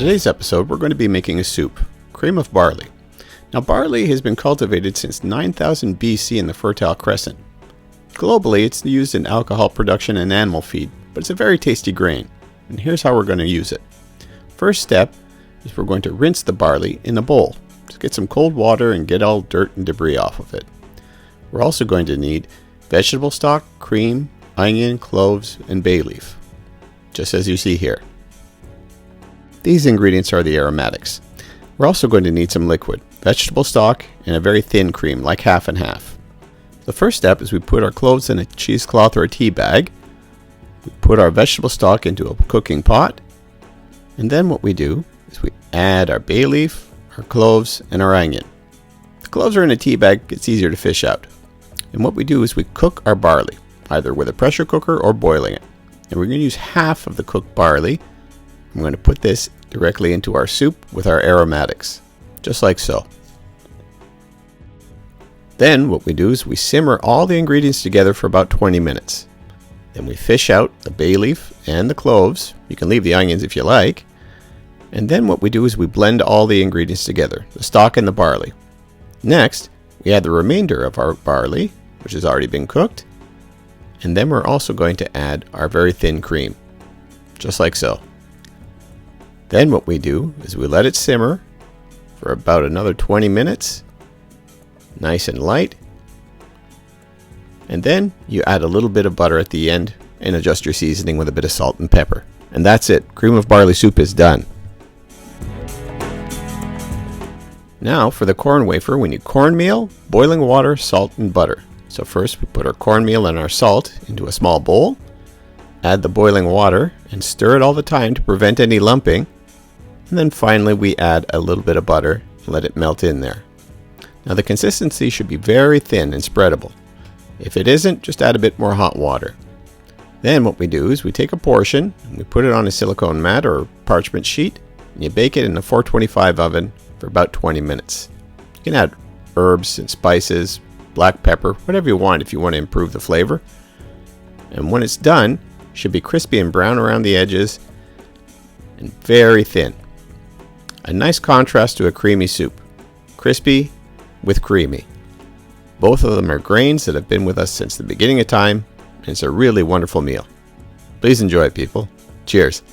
today's episode, we're going to be making a soup, cream of barley. Now, barley has been cultivated since 9000 BC in the Fertile Crescent. Globally, it's used in alcohol production and animal feed, but it's a very tasty grain. And here's how we're going to use it. First step is we're going to rinse the barley in a bowl. Just get some cold water and get all dirt and debris off of it. We're also going to need vegetable stock, cream, onion, cloves, and bay leaf, just as you see here. These ingredients are the aromatics. We're also going to need some liquid, vegetable stock, and a very thin cream, like half and half. The first step is we put our cloves in a cheesecloth or a tea bag. We put our vegetable stock into a cooking pot. And then what we do is we add our bay leaf, our cloves, and our onion. The cloves are in a tea bag, it's easier to fish out. And what we do is we cook our barley, either with a pressure cooker or boiling it. And we're going to use half of the cooked barley. I'm going to put this directly into our soup with our aromatics, just like so. Then what we do is we simmer all the ingredients together for about 20 minutes. Then we fish out the bay leaf and the cloves. You can leave the onions if you like. And then what we do is we blend all the ingredients together, the stock and the barley. Next, we add the remainder of our barley, which has already been cooked. And then we're also going to add our very thin cream, just like so. Then what we do is we let it simmer for about another 20 minutes, nice and light. And then you add a little bit of butter at the end and adjust your seasoning with a bit of salt and pepper. And that's it. Cream of barley soup is done. Now for the corn wafer, we need cornmeal, boiling water, salt, and butter. So first we put our cornmeal and our salt into a small bowl, add the boiling water, and stir it all the time to prevent any lumping. And then finally we add a little bit of butter and let it melt in there. Now the consistency should be very thin and spreadable. If it isn't, just add a bit more hot water. Then what we do is we take a portion and we put it on a silicone mat or parchment sheet, and you bake it in a 425 oven for about 20 minutes. You can add herbs and spices, black pepper, whatever you want if you want to improve the flavor. And when it's done, it should be crispy and brown around the edges and very thin. A nice contrast to a creamy soup. Crispy with creamy. Both of them are grains that have been with us since the beginning of time, and it's a really wonderful meal. Please enjoy it, people. Cheers.